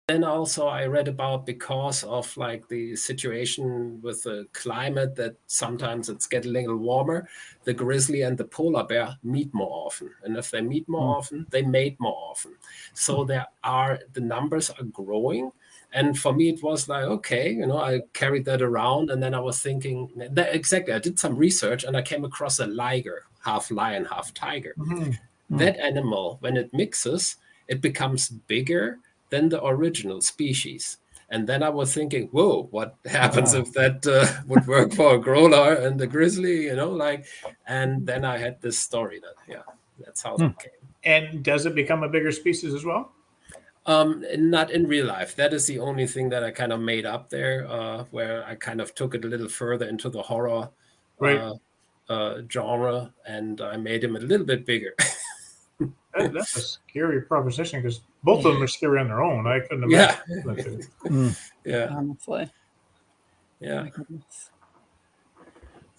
then also I read about, because of like the situation with the climate, that sometimes it's getting a little warmer, the grizzly and the polar bear meet more often. And if they meet more often, they mate more often. So the numbers are growing. And for me, it was like, okay, I carried that around. And then I was thinking, exactly, I did some research and I came across a liger, half lion, half tiger. That animal, when it mixes, it becomes bigger than the original species. And then I was thinking, whoa, what happens if that would work for a growler and the grizzly, and then I had this story that's how that came. And does it become a bigger species as well? Not in real life. That is the only thing that I kind of made up there, where I kind of took it a little further into the horror genre, and I made him a little bit bigger. That's a scary proposition, because both of them are scary on their own. I couldn't imagine. Yeah. Honestly. Yeah.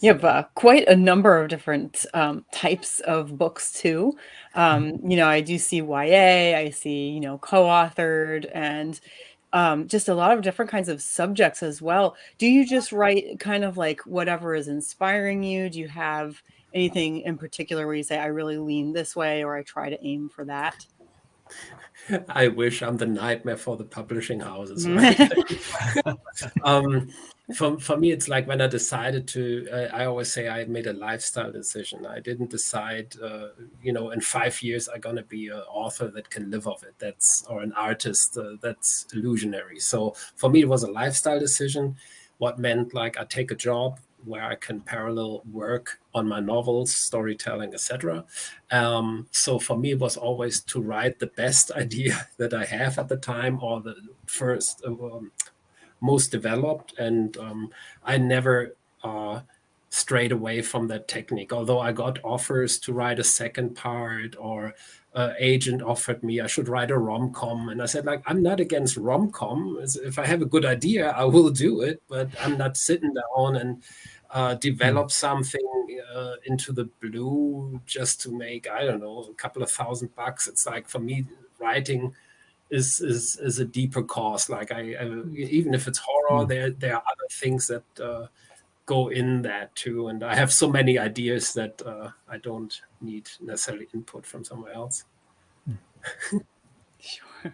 You have quite a number of different types of books too. I do see YA, I see, co-authored, and just a lot of different kinds of subjects as well. Do you just write kind of like whatever is inspiring you? Do you have anything in particular where you say, I really lean this way, or I try to aim for that? I wish I'm the nightmare for the publishing houses. For me, it's like when I decided to, I always say I made a lifestyle decision. I didn't decide, in 5 years, I'm going to be an author that can live off it. Or an artist that's illusionary. So for me, it was a lifestyle decision. What meant like I take a job where I can parallel work on my novels, storytelling, etc. So for me, it was always to write the best idea that I have at the time, or the first most developed. And I never strayed away from that technique. Although I got offers to write a second part, or agent offered me I should write a rom-com, and I said, like, I'm not against rom-com. If I have a good idea, I will do it, but I'm not sitting down and develop something into the blue just to make, I don't know, a couple of $1,000. It's like, for me, writing is a deeper cause. Like I even if it's horror, there are other things that go in that too. And I have so many ideas that I don't need necessarily input from somewhere else. Sure.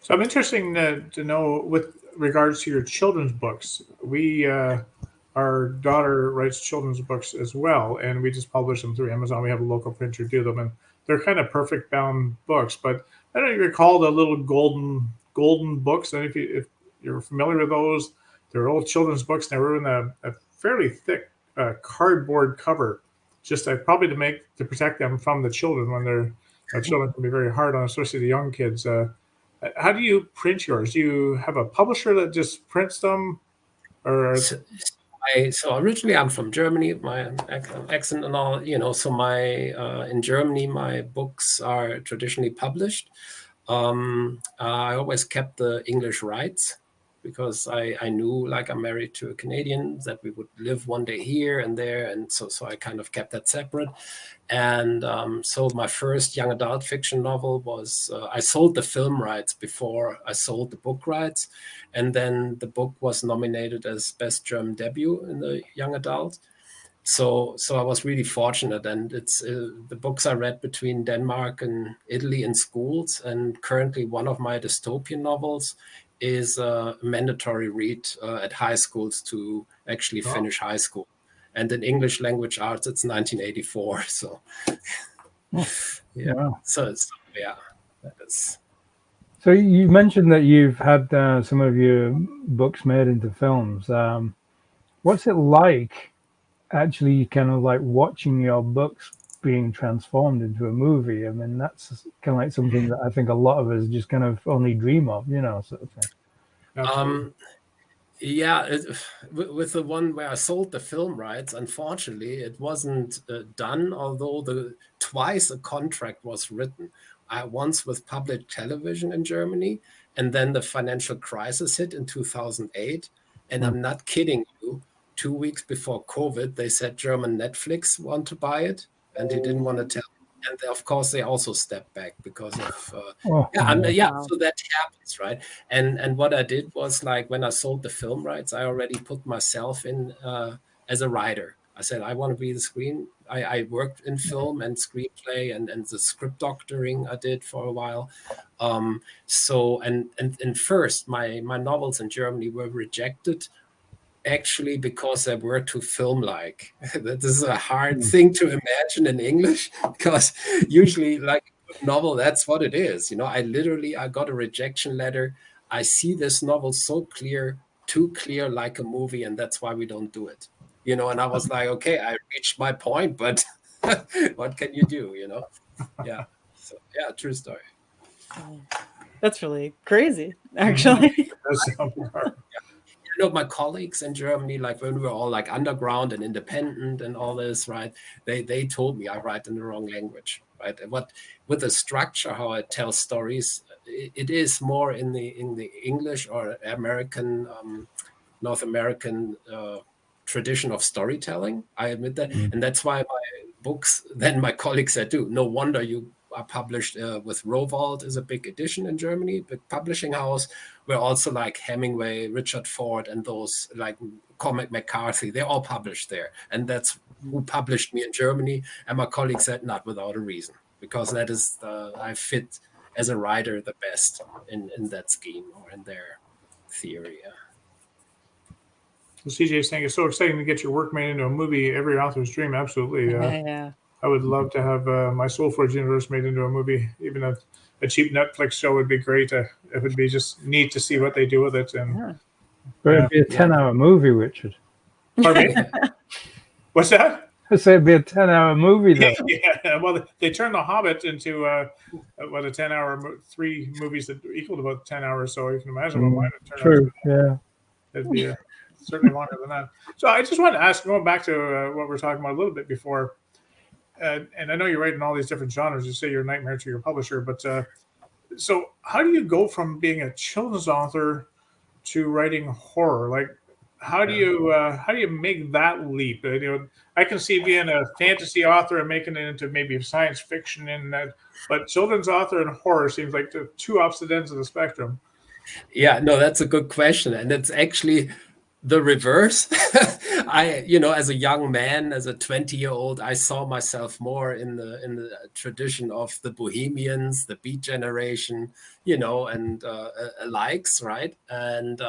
So I'm interested to know, with regards to your children's books. Our daughter writes children's books as well, and we just publish them through Amazon. We have a local printer do them, and they're kind of perfect bound books. But I don't know if you recall the little golden books, and if you're familiar with those, they're old children's books, and they were in a fairly thick cardboard cover, just probably to protect them from the children when children can be very hard on, especially the young kids. How do you print yours? Do you have a publisher that just prints them, or? So originally I'm from Germany, my accent and all, so in Germany, my books are traditionally published. I always kept the English rights, because I knew, like, I'm married to a Canadian, that we would live one day here and there. And so I kind of kept that separate. And so my first young adult fiction novel was, I sold the film rights before I sold the book rights. And then the book was nominated as Best German Debut in the young adult. So I was really fortunate, and it's the books I read between Denmark and Italy in schools. And currently one of my dystopian novels is a mandatory read at high schools to actually finish high school. And in English language arts, it's 1984. So yeah. Wow. So that is. So you mentioned that you've had some of your books made into films. What's it like actually kind of like watching your books being transformed into a movie? I mean, that's kind of like something that I think a lot of us just kind of only dream of, sort of thing. With the one where I sold the film rights, unfortunately, it wasn't done, although twice a contract was written. Once with public television in Germany, and then the financial crisis hit in 2008. And I'm not kidding you. 2 weeks before COVID, they said German Netflix want to buy it, and he didn't want to tell and of course they also stepped back because of Oh, so that happens, right? And what I did was, like, when I sold the film rights, I already put myself in as a writer. I said I want to be the screen. I worked in film and screenplay and the script doctoring I did for a while. So and first my novels in Germany were rejected, actually, because they were too film-like. That is a hard thing to imagine in English, because usually, like, a novel, that's what it is. I got a rejection letter. I see this novel so clear, too clear, like a movie, and that's why we don't do it. And I was like, okay, I reached my point, but what can you do? Yeah. So yeah, true story. That's really crazy, actually. My colleagues in Germany, like when we were all like underground and independent and all this, right? They told me I write in the wrong language, right? What with the structure, how I tell stories, it is more in the English or American, North American tradition of storytelling. I admit that, and that's why my books. Then my colleagues said too. No wonder you are published with Rowohlt is a big edition in Germany, big publishing house. Where also like Hemingway, Richard Ford, and those like Cormac McCarthy, they're all published there, and that's who published me in Germany. And my colleague said not without a reason, because that is I fit as a writer the best in that scheme or in their theory. Yeah. So CJ is saying it's so exciting to get your work made into a movie. Every author's dream. Absolutely. Yeah. I would love to have my Soulforge universe made into a movie. Even a cheap Netflix show would be great. It would be just neat to see what they do with it. And but it'd be a 10-hour movie, Richard. Pardon me? What's that? I say it'd be a 10-hour movie, though. Yeah. Well, they turned The Hobbit into a 10-hour, 3 movies that equaled about 10 hours. So you can imagine what mine would turn out. True. Yeah. It'd be certainly longer than that. So I just want to ask, going back to what we were talking about a little bit before, and I know you're writing all these different genres. You say you're a nightmare to your publisher, but so how do you go from being a children's author to writing horror? Like, how do you make that leap? I can see being a fantasy author and making it into maybe science fiction, but children's author and horror seems like the two opposite ends of the spectrum. Yeah, no, that's a good question, and it's actually the reverse. As a young man, as a 20-year-old, I saw myself more in the tradition of the Bohemians, the Beat Generation, and likes, right? And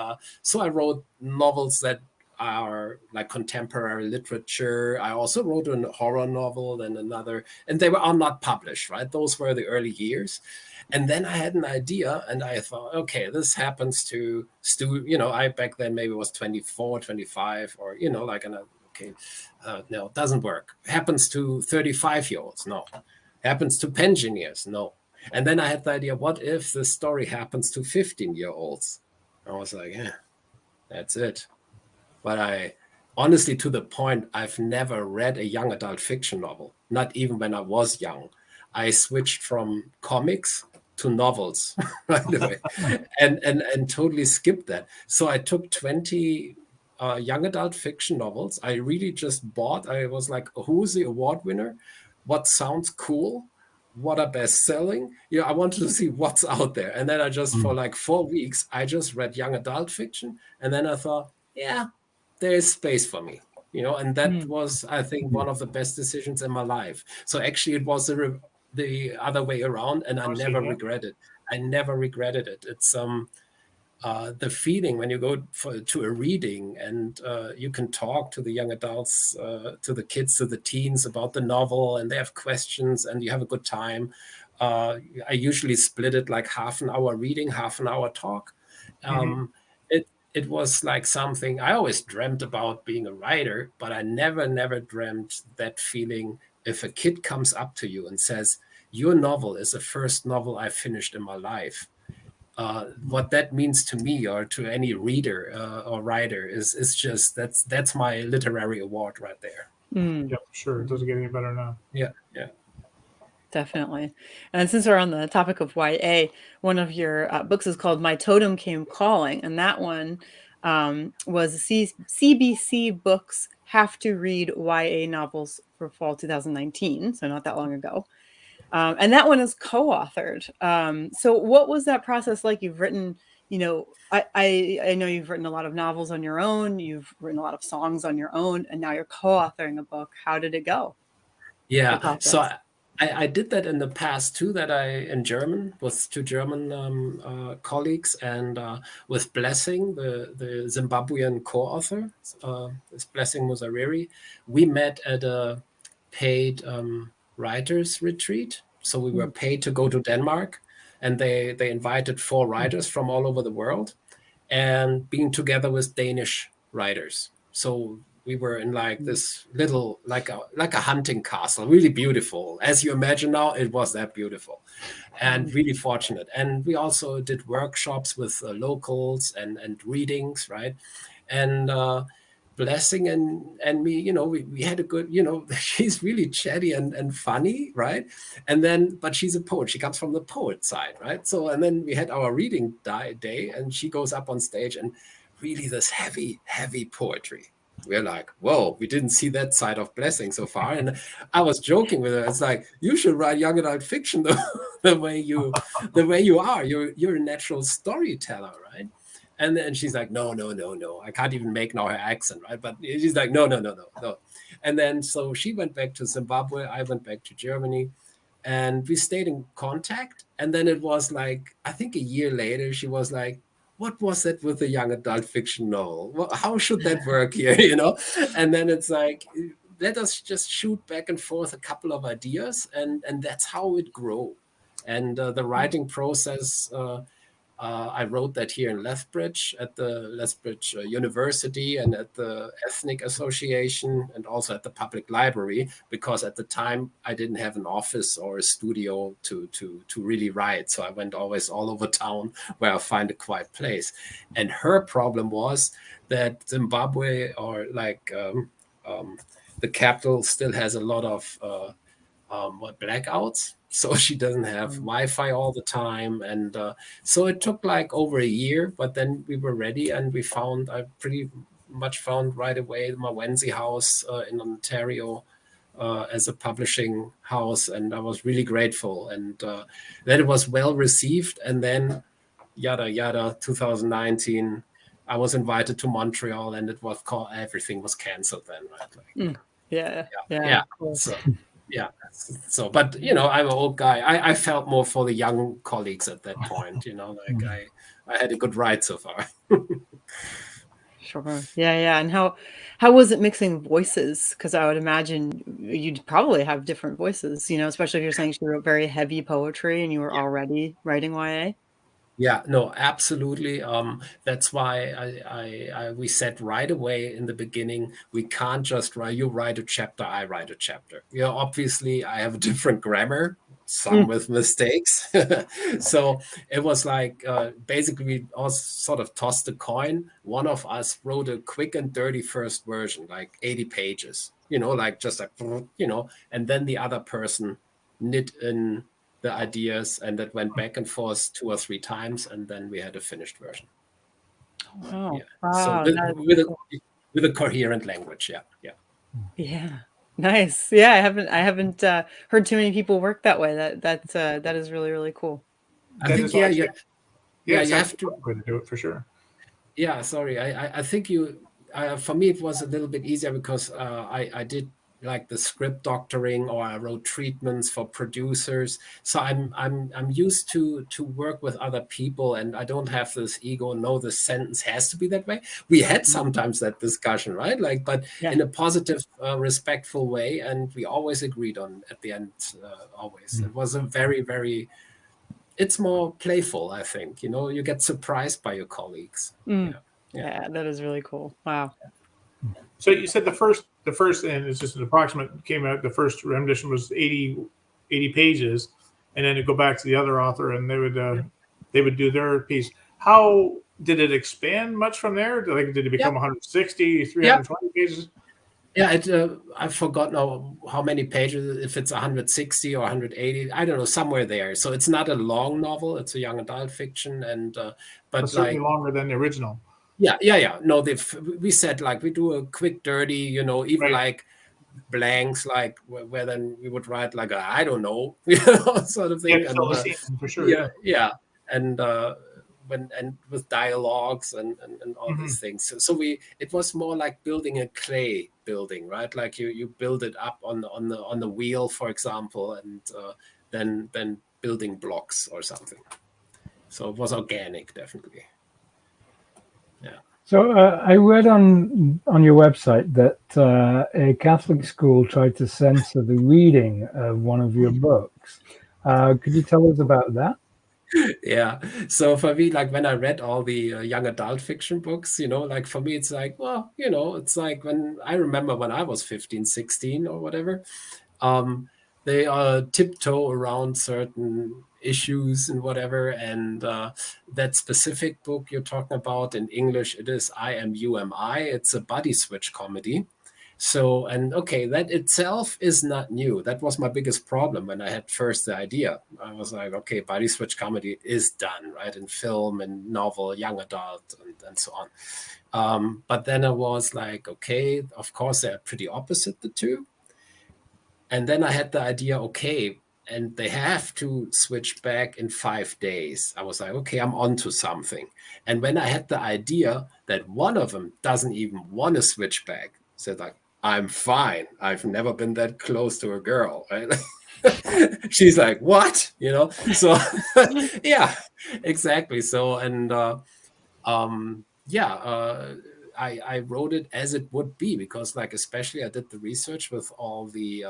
so I wrote novels that are like contemporary literature. I also wrote a horror novel and another, and they are not published, right? Those were the early years. And then I had an idea, and I thought, okay, this happens to I back then maybe was 24, 25, or, no, it doesn't work. Happens to 35-year-olds? No. Happens to pensioners? No. And then I had the idea, what if the story happens to 15-year-olds? I was like, that's it. But honestly, to the point, I've never read a young adult fiction novel, not even when I was young. I switched from comics to novels right away, and totally skipped that. So I took 20 young adult fiction novels. I really just bought. I was like, who's the award winner? What sounds cool? What are best selling? I wanted to see what's out there. And then I just, for like 4 weeks, I just read young adult fiction. And then I thought, yeah, there is space for me. And that was, I think, one of the best decisions in my life. So actually, it was the other way around, and I never regretted. I never regretted it. It's the feeling when you go to a reading and you can talk to the young adults, to the kids, to the teens about the novel, and they have questions, and you have a good time. I usually split it like half an hour reading, half an hour talk. It was like something I always dreamt about, being a writer, but I never dreamt that feeling. If a kid comes up to you and says, your novel is the first novel I finished in my life, what that means to me or to any reader or writer is just, that's my literary award right there. Yeah, sure. It doesn't get any better now. Yeah. Definitely. And since we're on the topic of YA, one of your books is called My Totem Came Calling. And that one was CBC Books Have to Read YA Novels for Fall 2019. So not that long ago. And that one is co-authored. So what was that process like? You've written, you know, I know you've written a lot of novels on your own, you've written a lot of songs on your own, and now you're co-authoring a book. How did it go? The Yeah, so process. I did that in the past too. That I in German with two German colleagues, and with Blessing, the Zimbabwean co-author, this Blessing Musariri. We met at a paid writers retreat. So we were Mm. paid to go to Denmark, and they invited 4 writers from all over the world, and being together with Danish writers. So we were in like this little, like a hunting castle, really beautiful. As you imagine now, it was that beautiful, and really fortunate. And we also did workshops with locals and readings, right? And Blessing and me, you know, we had a good, you know, she's really chatty and funny, right? And then, but she's a poet. She comes from the poet side, right? So, and then we had our reading day, and she goes up on stage and really this heavy, heavy poetry. We're like, whoa, we didn't see that side of Blessing so far. And I was joking with her. It's like, you should write young adult fiction the way you are. You're a natural storyteller, right? And then she's like, no. I can't even make now her accent, right? But she's like, no. And then so she went back to Zimbabwe. I went back to Germany, and we stayed in contact. And then it was like, I think a year later, she was like, what was that with the young adult fiction novel? How should that work here, you know? And then it's like, let us just shoot back and forth a couple of ideas, and that's how it grew. And the writing process, I wrote that here in Lethbridge at the Lethbridge University and at the Ethnic Association, and also at the public library, because at the time I didn't have an office or a studio to really write. So I went always all over town where I find a quiet place. And her problem was that Zimbabwe, or like the capital, still has a lot of blackouts. So she doesn't have Wi-Fi all the time. And so it took like over a year, but then we were ready, and I pretty much found right away my Wensi house in Ontario as a publishing house. And I was really grateful. And then it was well received. And then yada, yada, 2019, I was invited to Montreal, and it was called, everything was canceled then, right? Like, Yeah. Cool. So, yeah. So, but you know, I'm an old guy. I felt more for the young colleagues at that point. You know, like I had a good ride so far. Sure. Yeah. And how was it mixing voices? Because I would imagine you'd probably have different voices, you know, especially if you're saying she wrote very heavy poetry and you were already writing YA. Yeah, no, absolutely. That's why we said right away in the beginning, we can't just you write a chapter, I write a chapter. You know, obviously I have a different grammar, some with mistakes. So it was like basically we all sort of tossed a coin. One of us wrote a quick and dirty first version, like 80 pages, you know, like just like, you know, and then the other person knit in the ideas, and that went back and forth 2 or 3 times, and then we had a finished version. Wow. So with a coherent language. Yeah. Nice. Yeah, I haven't heard too many people work that way. That is really, really cool. I think you have to do it for sure. Yeah, sorry. I think for me it was a little bit easier because I did like the script doctoring, or I wrote treatments for producers. So I'm used to work with other people, and I don't have this ego. No, the sentence has to be that way. We had sometimes that discussion, right? Like, but in a positive, respectful way, and we always agreed on at the end. Always, it was a very, very. It's more playful, I think. You know, you get surprised by your colleagues. Yeah, that is really cool. Wow. So you said the first, and it's just an approximate, came out, the first rendition was 80 pages, and then it'd go back to the other author, and they would do their piece. How did it expand much from there? Did it become 160, 320 pages? Yeah, I forgot now how many pages, if it's 160 or 180, I don't know, somewhere there. So it's not a long novel, it's a young adult fiction, and but certainly longer than the original. Yeah. No, we said like we do a quick, dirty, you know, even like blanks, like where then we would write like I don't know, you know, sort of thing. Yeah, And for sure. yeah, yeah, and with dialogues and all Mhm. these things. So it was more like building a clay building, right? Like you build it up on the wheel, for example, and then building blocks or something. So it was organic, definitely. Yeah. So I read on your website that a Catholic school tried to censor the reading of one of your books. Could you tell us about that? Yeah. So for me, like when I read all the young adult fiction books, you know, like for me, it's like, well, you know, it's like when I remember when I was 15, 16 or whatever, they tiptoe around certain issues and whatever. And that specific book you're talking about in English, it is I Am You Am I. It's a body switch comedy. So, and okay, that itself is not new. That was my biggest problem when I had first the idea. I was like, okay, body switch comedy is done, right? In film and novel, young adult, and so on. But then I was like, okay, of course, they're pretty opposite, the two. And then I had the idea, okay, and they have to switch back in 5 days. I was like, okay, I'm onto something. And when I had the idea that one of them doesn't even want to switch back, said like, I'm fine. I've never been that close to a girl. Right? She's like, what? You know? So yeah, exactly. So, and I wrote it as it would be, because like, especially I did the research with all the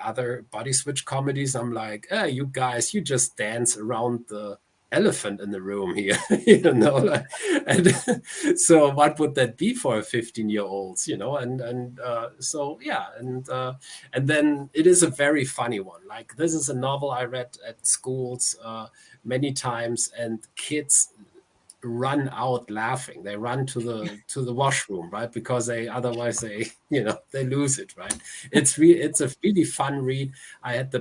other body switch comedies. I'm like, you guys, you just dance around the elephant in the room here, you know, like, and so what would that be for a 15-year-old, you know? And so yeah, and then it is a very funny one. Like, this is a novel I read at schools many times, and kids run out laughing. They run to the washroom, right? Because otherwise they, you know, they lose it, right? It's a really fun read. I had the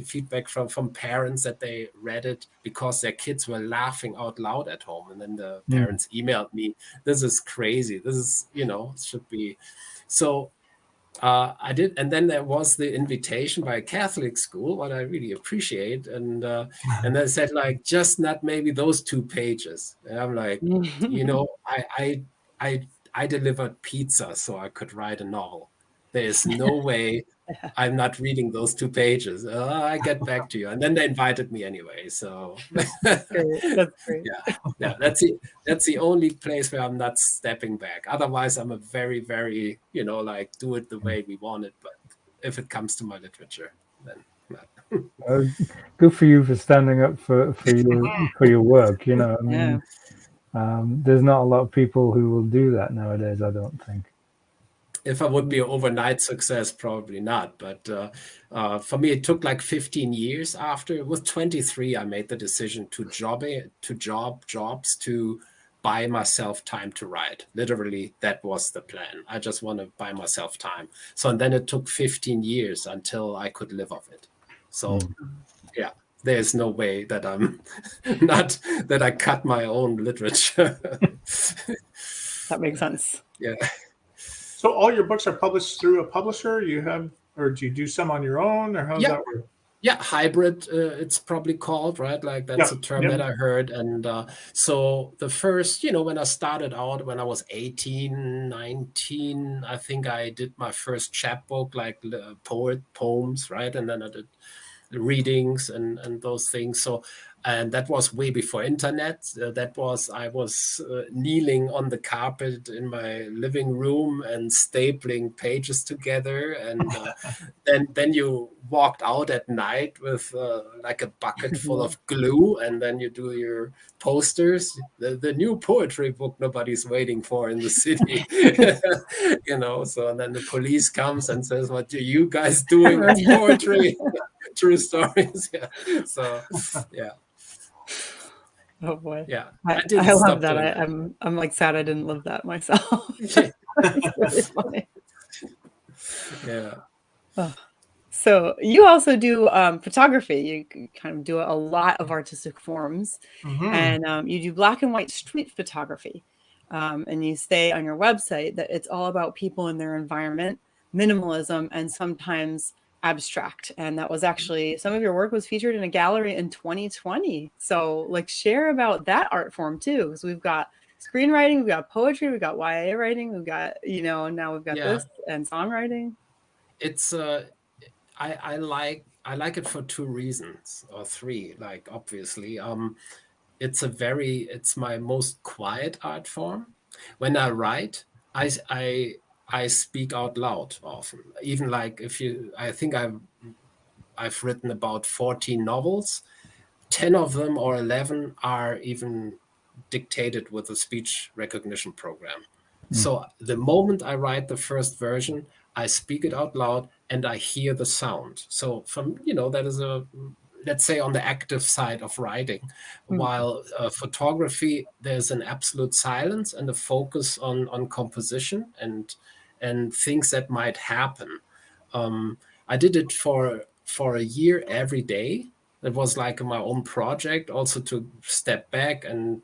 feedback from parents that they read it because their kids were laughing out loud at home, and then the parents emailed me, this is crazy, this is, you know, should be. So I did, and then there was the invitation by a Catholic school, what I really appreciate, and they said like, just not maybe those 2 pages, and I'm like, you know, I delivered pizza so I could write a novel. There is no way I'm not reading those 2 pages. I get back to you, and then they invited me anyway. So That's great. That's great. yeah, that's the only place where I'm not stepping back. Otherwise, I'm a very, very, you know, like, do it the way we want it. But if it comes to my literature, then not. Good for you for standing up for your work. You know, I mean, there's not a lot of people who will do that nowadays, I don't think. If I would be an overnight success, probably not. But for me, it took like 15 years after. It was 23, I made the decision to jobs to buy myself time to write. Literally, that was the plan. I just want to buy myself time. So, and then it took 15 years until I could live off it. So, yeah, there's no way that I'm not, that I cut my own literature. That makes sense. Yeah. So all your books are published through a publisher? You have, or do you do some on your own, or how does that work? Yeah, hybrid, it's probably called, right? Like, that's a term that I heard. And so the first, you know, when I started out, when I was 18, 19, I think I did my first chapbook, like poems, right? And then I did readings and those things. So, and that was way before internet. I was kneeling on the carpet in my living room and stapling pages together, and then you walked out at night with like a bucket full of glue, and then you do your posters, the new poetry book nobody's waiting for in the city. You know, so, and then the police comes and says, what are you guys doing? It's poetry. True stories. Yeah. So yeah. Oh boy. Yeah. I love that. I'm like sad I didn't live that myself. It's really funny. Yeah. Oh. So you also do photography. You kind of do a lot of artistic forms, and you do black and white street photography. And you say on your website that it's all about people and their environment, minimalism and sometimes abstract. And that was actually, some of your work was featured in a gallery in 2020. So like share about that art form too, because we've got screenwriting, we've got poetry, we've got YA writing, we've got, you know, now we've got this and songwriting. It's I like it for two reasons, or three, like obviously. It's my most quiet art form. When I write, I speak out loud often. Even like I think I've written about 14 novels. 10 of them or 11 are even dictated with a speech recognition program. So the moment I write the first version, I speak it out loud and I hear the sound. So that is let's say on the active side of writing, while photography, there's an absolute silence and a focus on composition and things that might happen. I did it for a year every day. It was like my own project, also to step back and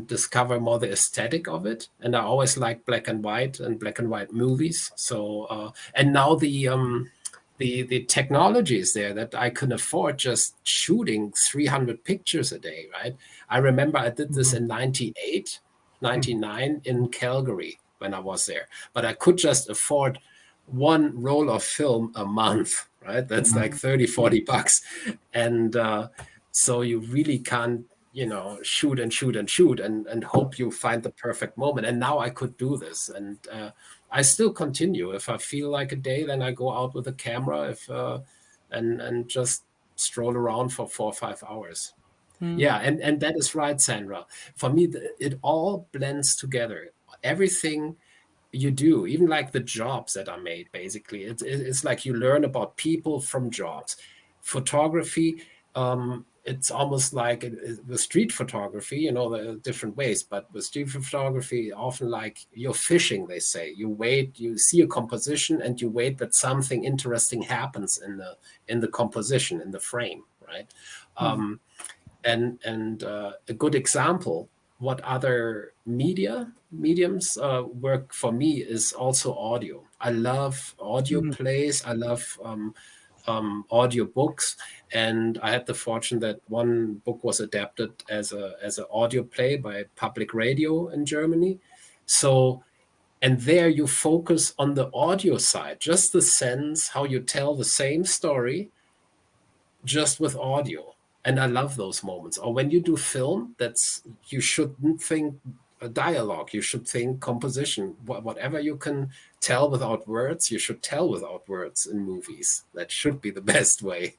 discover more the aesthetic of it. And I always liked black and white movies. So and now the technology is there that I can afford just shooting 300 pictures a day, right? I remember I did this in 98, 99 in Calgary when I was there, but I could just afford one roll of film a month, right? That's like 30, 40 bucks. And so you really can't, shoot and hope you find the perfect moment. And now I could do this. And I still continue. If I feel like a day, then I go out with a camera and just stroll around for 4 or 5 hours. Yeah, and that is right, Sandra. For me, it all blends together. Everything you do, even like the jobs that are made, basically. It's like you learn about people from jobs. Photography, it's almost like with street photography, there are different ways, but with street photography, often like you're fishing, they say. You wait, you see a composition and you wait that something interesting happens in the composition, in the frame, right? And a good example, what other mediums work for me is also audio. I love audio plays. I love audio books, and I had the fortune that one book was adapted as an audio play by public radio in Germany. So, and there you focus on the audio side, just the sense how you tell the same story, just with audio. And I love those moments. Or when you do film, you shouldn't think a dialogue. You should think composition. Whatever you can tell without words, you should tell without words in movies. That should be the best way.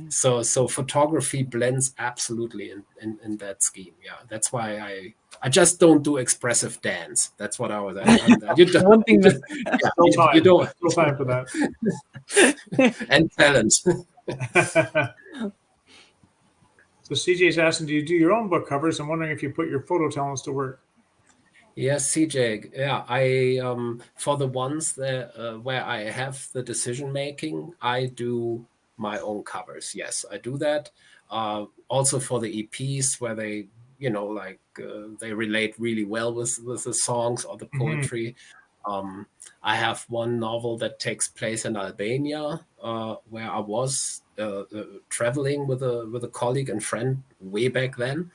So photography blends absolutely in that scheme. Yeah, that's why I just don't do expressive dance. That's what I was. You don't. One thing that You don't. No time for that. And talent. So CJ's asking, do you do your own book covers? I'm wondering if you put your photo talents to work. Yes, CJ. Yeah, I for the ones that where I have the decision making, I do my own covers. Yes, I do that. Also for the EPs where they, they relate really well with the songs or the poetry. I have one novel that takes place in Albania, where I was traveling with a colleague and friend way back then,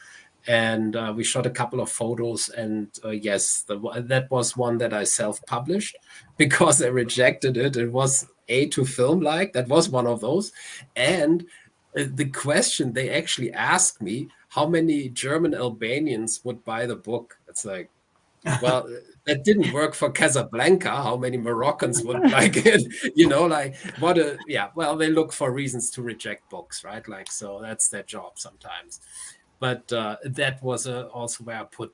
and we shot a couple of photos. And yes, that was one that I self-published because they rejected it. It was too film-like. That was one of those, and the question they actually asked me, how many German Albanians would buy the book? It's like, well, that didn't work for Casablanca. How many Moroccans would like it? Well, they look for reasons to reject books, right? Like, so that's their job sometimes. But that was also where I put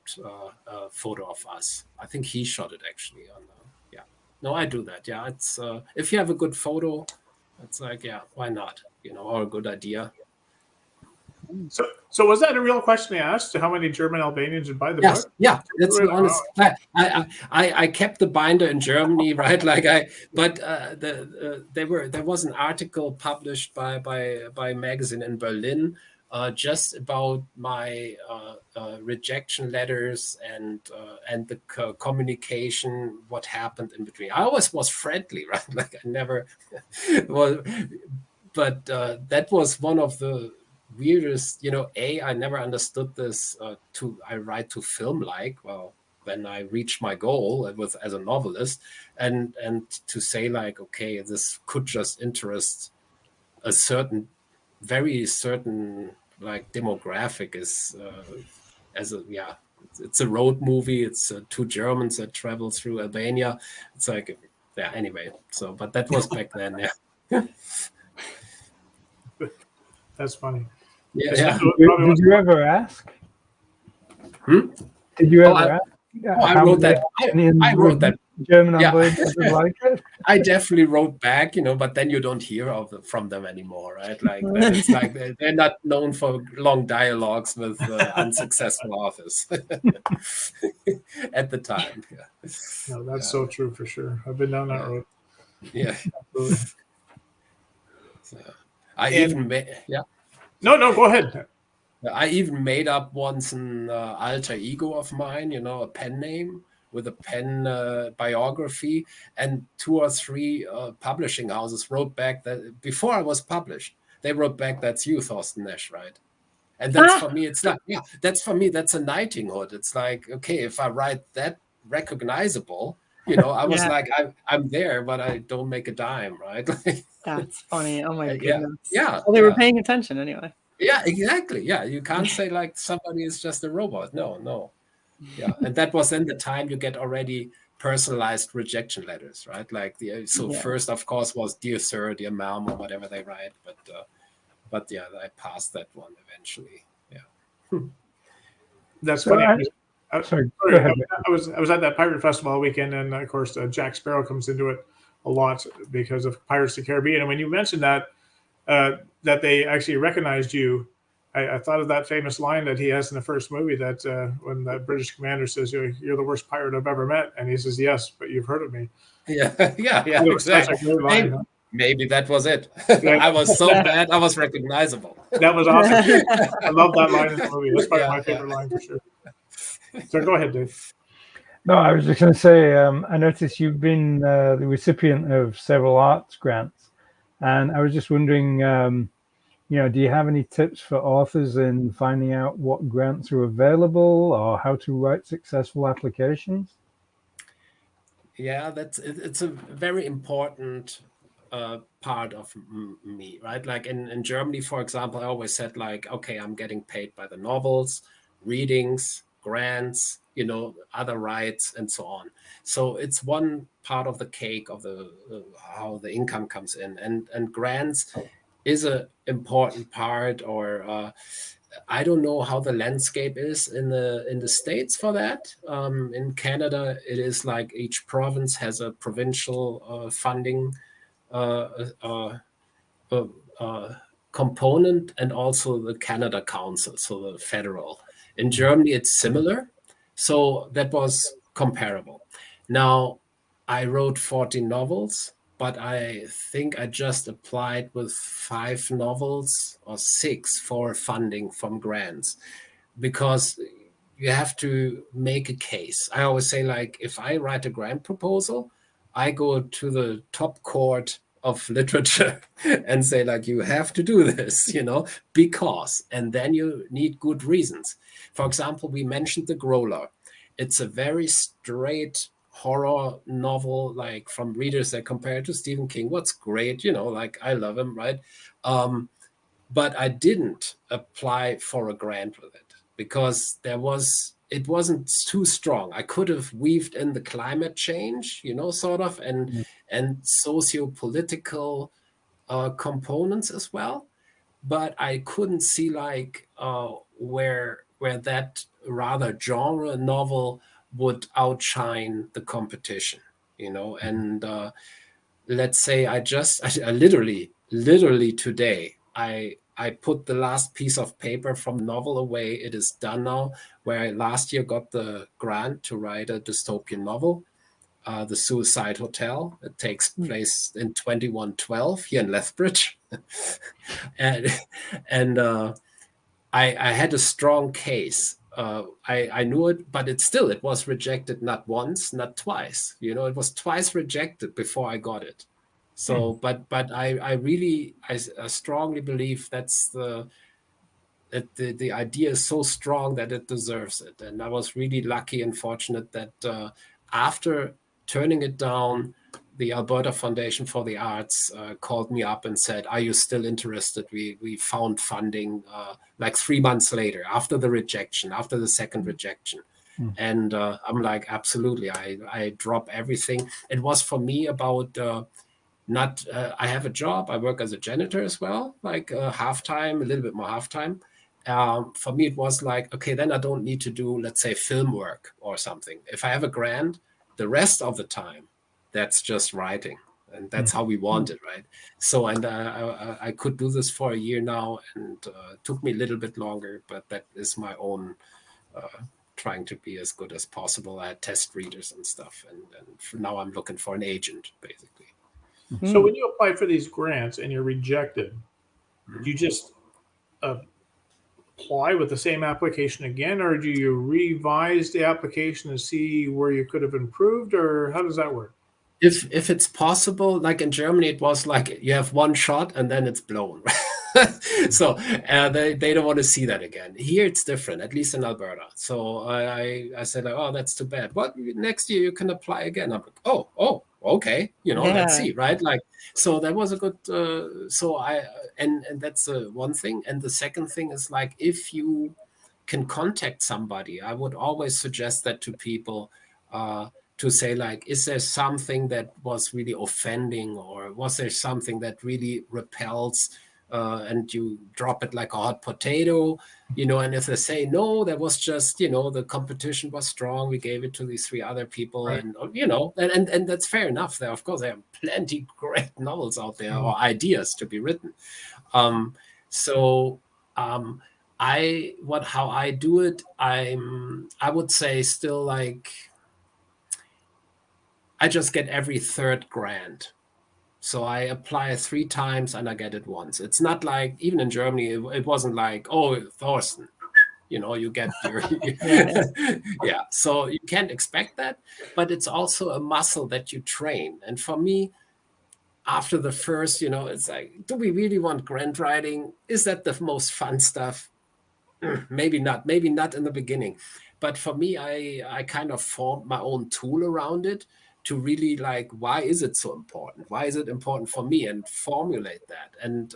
a photo of us. I think he shot it actually. No, I do that. Yeah, it's if you have a good photo, it's like, yeah, why not? Or a good idea. So was that a real question they asked? How many German Albanians would buy the book? Yeah, that's the honest. I kept the binder in Germany, right? But there was an article published by a magazine in Berlin just about my rejection letters and the communication, what happened in between. I always was friendly, right? Like I never was, but that was one of the weirdest, I never understood this. I write to film like, well, when I reached my goal, it was as a novelist, and to say like, okay, this could just interest a very certain like demographic is it's a road movie. It's two Germans that travel through Albania. It's like, yeah, anyway. So, but that was back then. Yeah. That's funny. Yeah. Did you ever ask? Did you ever ask? I wrote that. I wrote that. German Unbelievers like it. I definitely wrote back, but then you don't hear from them anymore, right? Like it's like they're not known for long dialogues with unsuccessful authors at the time. Yeah. No, that's so true for sure. I've been down that road. Yeah. Absolutely. So, even made, yeah. No, go ahead. I even made up once an alter ego of mine, a pen name with a pen biography, and 2 or 3 publishing houses wrote back that before I was published, they wrote back, "That's you, Thorsten Nesch," right? And that's for me, it's like, yeah, that's for me, that's a knighthood. It's like, okay, if I write that recognizable, I was like, I'm there, but I don't make a dime, right? That's funny. Oh my goodness. Yeah. Well, they were paying attention anyway. Yeah, exactly. Yeah, you can't say like somebody is just a robot. No. Yeah, and that was then the time you get already personalized rejection letters, right? Like first, of course, was "Dear Sir," "Dear Ma'am," or whatever they write. But yeah, I passed that one eventually. Yeah. That's funny. Sorry, go ahead. I was at that pirate festival all weekend, and of course Jack Sparrow comes into it a lot because of Pirates of the Caribbean. And when you mentioned that they actually recognized you, I thought of that famous line that he has in the first movie that when the British commander says, "You're the worst pirate I've ever met," and he says, "Yes, but you've heard of me." Yeah, exactly. Maybe that was it. I was so bad, I was recognizable. That was awesome. I love that line in the movie. That's probably my favorite line for sure. So go ahead, Dave. No, I was just going to say, I noticed you've been the recipient of several arts grants, and I was just wondering, do you have any tips for authors in finding out what grants are available or how to write successful applications? Yeah, it's a very important part of me, right? Like in Germany, for example, I always said like, okay, I'm getting paid by the novels, readings, grants, other rights, and so on. So it's one part of the cake of the how the income comes in, and grants is an important part. Or I don't know how the landscape is in the States for that. In Canada, it is like each province has a provincial funding component, and also the Canada Council, so the federal. In Germany, it's similar. So that was comparable. Now, I wrote 14 novels, but I think I just applied with 5 novels or 6 for funding from grants, because you have to make a case. I always say, like, if I write a grant proposal, I go to the top court of literature and say, like, you have to do this, because, and then you need good reasons. For example, we mentioned The Growler. It's a very straight horror novel, like from readers that compare it to Stephen King. What's great, like I love him, right? But I didn't apply for a grant with it because it wasn't too strong. I could have weaved in the climate change, sort of, and socio-political components as well. But I couldn't see like where that rather genre novel would outshine the competition, and let's say I literally today, I put the last piece of paper from the novel away. It is done now, where I last year got the grant to write a dystopian novel, The Suicide Hotel. It takes place in 2112 here in Lethbridge. and I had a strong case. I knew it, but it was rejected not once, not twice. You know, it was twice rejected before I got it. So, but I strongly believe that's the idea is so strong that it deserves it. And I was really lucky and fortunate that after turning it down, the Alberta Foundation for the Arts called me up and said, "Are you still interested? We found funding like 3 months later, after the second rejection." And I'm like, absolutely, I drop everything. It was for me about I have a job. I work as a janitor as well, like half-time, a little bit more half-time. For me, it was like, okay, then I don't need to do, let's say, film work or something. If I have a grant, the rest of the time, that's just writing. And that's how we want it, right? So, and I could do this for a year now, and it took me a little bit longer, but that is my own trying to be as good as possible. I had test readers and stuff, and for now I'm looking for an agent, basically. So when you apply for these grants and you're rejected, do you just apply with the same application again, or do you revise the application to see where you could have improved, or how does that work? If it's possible, like in Germany, it was like you have one shot and then it's blown. So they don't want to see that again. Here it's different, at least in Alberta. So I said, like, oh, that's too bad. What, next year you can apply again? I'm like, oh, okay, let's see, right? Like, so that was a good. And that's one thing. And the second thing is, like, if you can contact somebody, I would always suggest that to people. To say, like, is there something that was really offending, or was there something that really repels, and you drop it like a hot potato, and if they say, no, that was just, the competition was strong, we gave it to these 3 other people, right. And that's fair enough. There, of course, there are plenty great novels out there or ideas to be written. How I do it, I would say still, like, I just get every 3rd grant. So I apply 3 times and I get it once. It's not like, even in Germany, it wasn't like, oh, Thorsten, you get your, yeah. So you can't expect that, but it's also a muscle that you train. And for me, after the first, it's like, do we really want grant writing? Is that the most fun stuff? Maybe not in the beginning. But for me, I kind of formed my own tool around it, to really, like, why is it so important? Why is it important for me? And formulate that and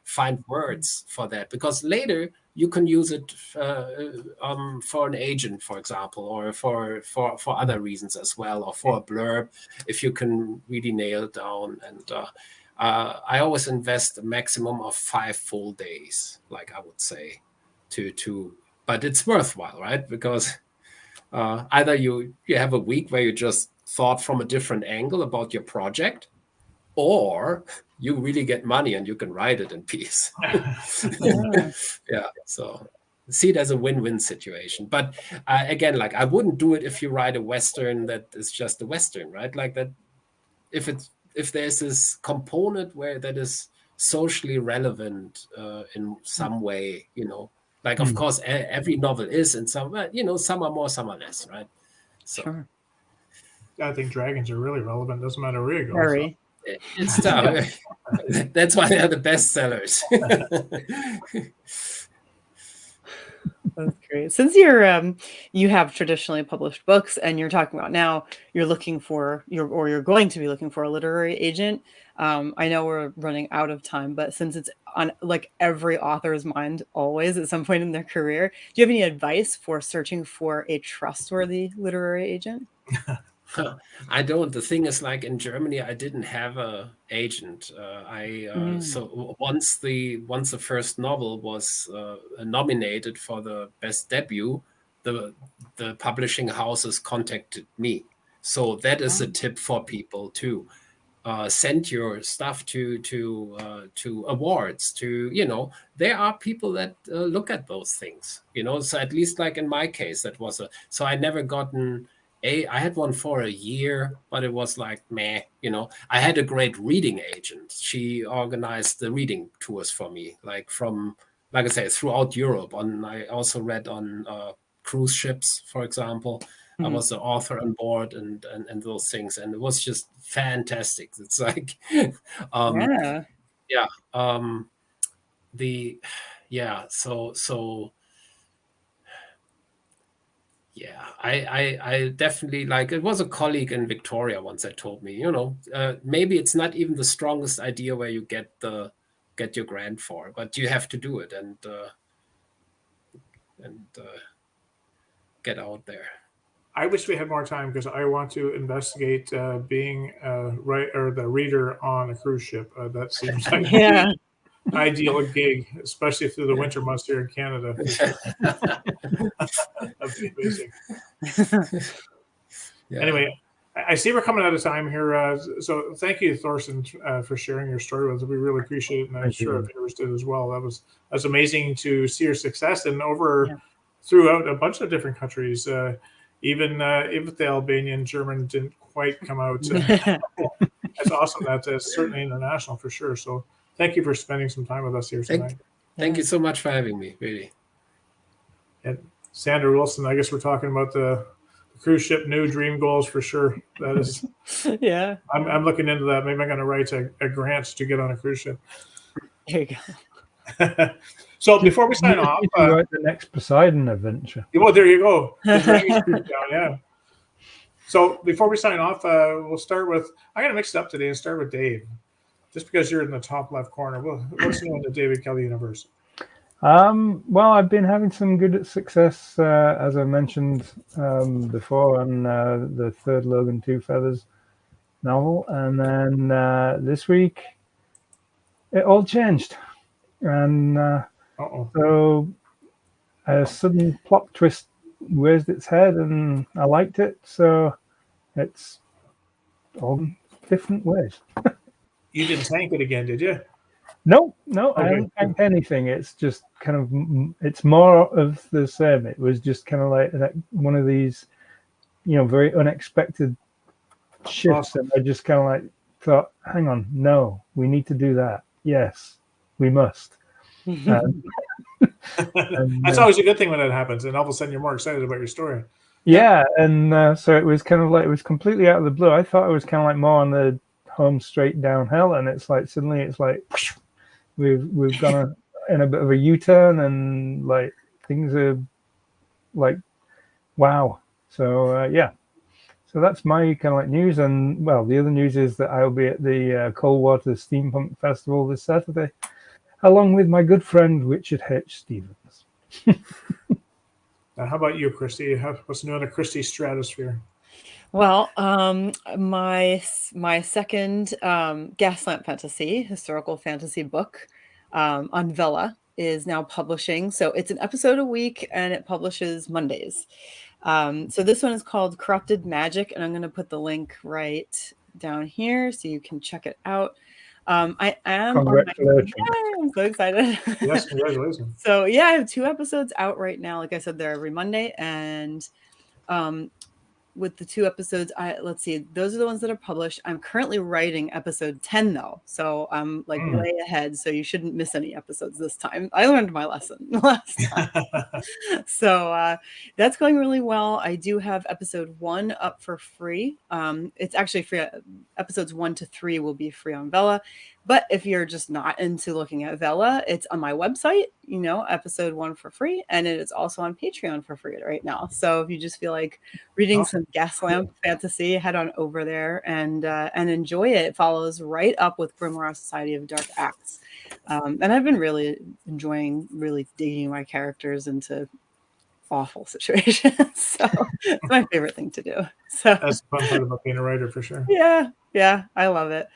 find words for that. Because later you can use it for an agent, for example, or for other reasons as well, or for a blurb, if you can really nail it down. And I always invest a maximum of 5 full days, like I would say, but it's worthwhile, right? Because either you have a week where you just thought from a different angle about your project, or you really get money and you can write it in peace. Yeah. So see it as a win-win situation. But again, like, I wouldn't do it if you write a Western that is just a Western, right? Like that, if there's this component where that is socially relevant in some way, like, of course, every novel is in some, some are more, some are less, right? So. Sure. I think dragons are really relevant. Doesn't matter where you go. Very. So. It's tough. That's why they're the best sellers. That's great. Since you have traditionally published books, and you're talking about now you're looking for you're going to be looking for a literary agent. I know we're running out of time, but since it's on, like, every author's mind always at some point in their career, do you have any advice for searching for a trustworthy literary agent? I don't. The thing is, like, in Germany, I didn't have a agent. So once the first novel was nominated for the best debut, the publishing houses contacted me. So that is a tip for people too. Send your stuff to awards. There are people that look at those things. So at least, like in my case, that was so I never gotten. I had one for a year, but it was like, meh, I had a great reading agent. She organized the reading tours for me, like from like I say, throughout Europe. I also read on cruise ships, for example. I was the author on board and those things, and it was just fantastic. It's like, Yeah. yeah, so yeah, I definitely, like, it was a colleague in Victoria once that told me, maybe it's not even the strongest idea where you get your grant for, but you have to do it and get out there. I wish we had more time because I want to investigate being the reader on a cruise ship. That seems like Yeah. ideal gig, especially through the winter months here in Canada. For sure. That'd be amazing. Yeah. Anyway, I see we're coming out of time here. So thank you, Thorsten, for sharing your story with us. We really appreciate it, and I'm sure our viewers did as well. That's amazing to see your success and throughout a bunch of different countries. Even if the Albanian German didn't quite come out, that's awesome. That's certainly international for sure. So thank you for spending some time with us here tonight. Thank you so much for having me, really. And Sandra Wilson, I guess we're talking about the cruise ship new dream goals for sure. That is, yeah. I'm looking into that. Maybe I'm going to write a grant to get on a cruise ship. There you go. So before we sign off, the next Poseidon adventure. Well, there you go. Yeah. So before we sign off, we'll start with. I'm going to mix it up today and start with Dave, just because you're in the top left corner. What's new in the David Kelly universe? Well, I've been having some good success, as I mentioned before, on the third Logan Two Feathers novel, and then this week it all changed, and. So a sudden plot twist raised its head, and I liked it. So it's all different ways. You didn't tank it again, did you? No, okay. I didn't tank anything. It's just kind of, it's more of the same. It was just kind of like one of these, very unexpected shifts. Awesome. And I just kind of like thought, hang on, no, we need to do that. Yes, we must. That's always a good thing when that happens, and all of a sudden you're more excited about your story. Yeah, and so it was kind of like, it was completely out of the blue. I thought it was kind of like more on the home straight downhill, and it's like suddenly it's like we've gone in a bit of a U-turn, and like things are like wow. So yeah, so that's my kind of like news. And well, the other news is that I'll be at the Coldwater Steampunk Festival this Saturday, along with my good friend Richard H. Stevens. Now, how about you, Christy? What's new in the Christy stratosphere? Well, my second Gaslamp Fantasy, historical fantasy book on Vela is now publishing. So it's an episode a week, and it publishes Mondays. So this one is called Corrupted Magic, and I'm going to put the link right down here so you can check it out. I am. Congratulations. I'm so excited. Yes, congratulations. So yeah, I have 2 episodes out right now. Like I said, they're every Monday, and with the 2 episodes, let's see, those are the ones that are published. I'm currently writing episode 10 though, so I'm like way ahead. So you shouldn't miss any episodes this time. I learned my lesson last time. So that's going really well. I do have episode 1 up for free. It's actually free. Episodes 1 to 3 will be free on Vela. But if you're just not into looking at Vela, it's on my website, episode 1 for free. And it is also on Patreon for free right now. So if you just feel like reading some Gaslamp fantasy, head on over there and enjoy it. It follows right up with Grimoire Society of Dark Acts. And I've been really enjoying digging my characters into awful situations. So it's my favorite thing to do. So that's the fun part about being a writer for sure. Yeah, I love it.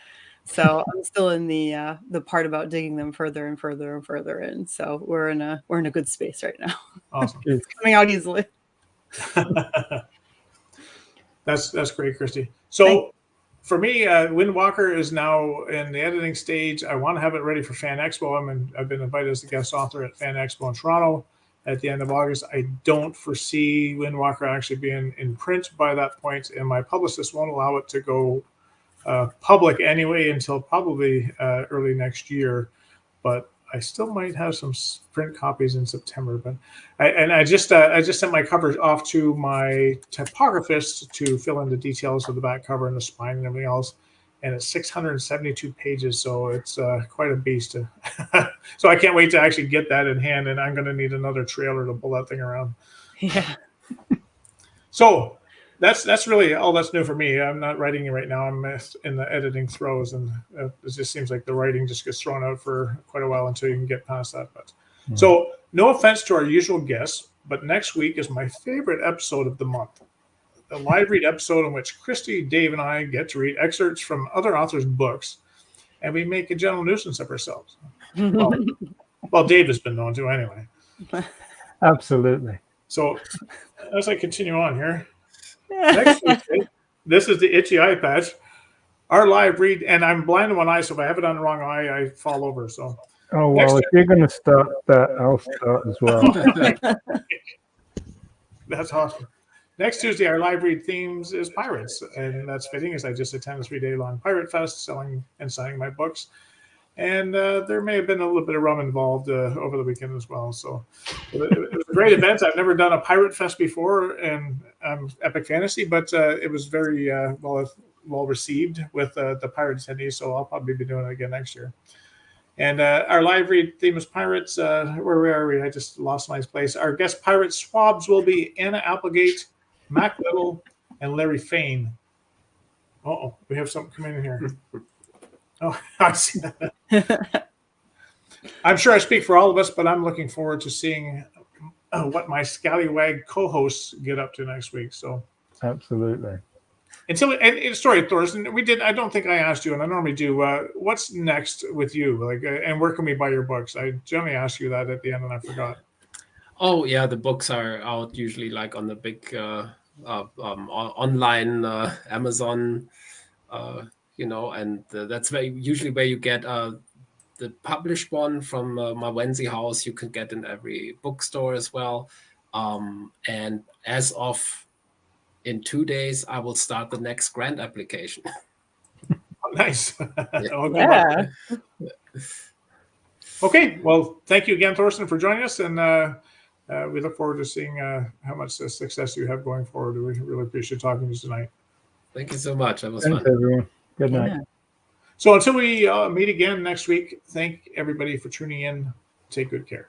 So I'm still in the part about digging them further and further and further in. So we're in a good space right now. Awesome. It's coming out easily. That's great, Christy. So for me, Windwalker is now in the editing stage. I want to have it ready for Fan Expo. I've been invited as a guest author at Fan Expo in Toronto at the end of August. I don't foresee Windwalker actually being in print by that point, and my publicist won't allow it to go public anyway until probably early next year. But I still might have some print copies in September, but I just sent my covers off to my typographist to fill in the details of the back cover and the spine and everything else. And it's 672 pages, so it's quite a beast. So I can't wait to actually get that in hand, and I'm going to need another trailer to pull that thing around. Yeah. So that's really all that's new for me. I'm not writing right now. I'm in the editing throes, and it just seems like the writing just gets thrown out for quite a while until you can get past that. But so no offense to our usual guests, but next week is my favorite episode of the month. A live read episode in which Christy, Dave, and I get to read excerpts from other authors' books, and we make a general nuisance of ourselves. Well, Dave has been known to anyway. Absolutely. So as I continue on here, next Tuesday, this is the itchy eye patch. Our live read, and I'm blind in one eye, so if I have it on the wrong eye, I fall over. So, oh well, if you're going to start that, I'll start as well. That's awesome. Next Tuesday, our live read themes is pirates, and that's fitting as I just attended a 3-day-long pirate fest, selling and signing my books. And there may have been a little bit of rum involved over the weekend as well. So it was a great event. I've never done a pirate fest before, and Epic Fantasy, but it was very well received with the pirate attendees. So I'll probably be doing it again next year. And our live read theme is pirates. Where are we? I just lost my place. Our guest pirate swabs will be Anna Applegate, Mac Little, and Larry Fain. Uh-oh, we have something coming in here. Oh, I see that. I'm sure I speak for all of us, but I'm looking forward to seeing what my scallywag co-hosts get up to next week. So, absolutely. Sorry, Thorsten, I don't think I asked you, and I normally do. What's next with you? Like, and where can we buy your books? I generally ask you that at the end, and I forgot. Oh yeah, the books are out usually like on the big online Amazon, and that's usually where you get the published one from my Wednesday house. You can get in every bookstore as well. And as of in 2 days, I will start the next grant application. Oh, nice. Yeah. Okay. Well, thank you again, Thorsten, for joining us, and we look forward to seeing how much success you have going forward. We really appreciate talking to you tonight. Thank you so much. That was Thanks, fun. everyone. Good night. Yeah. So until we meet again next week, thank everybody for tuning in. Take good care.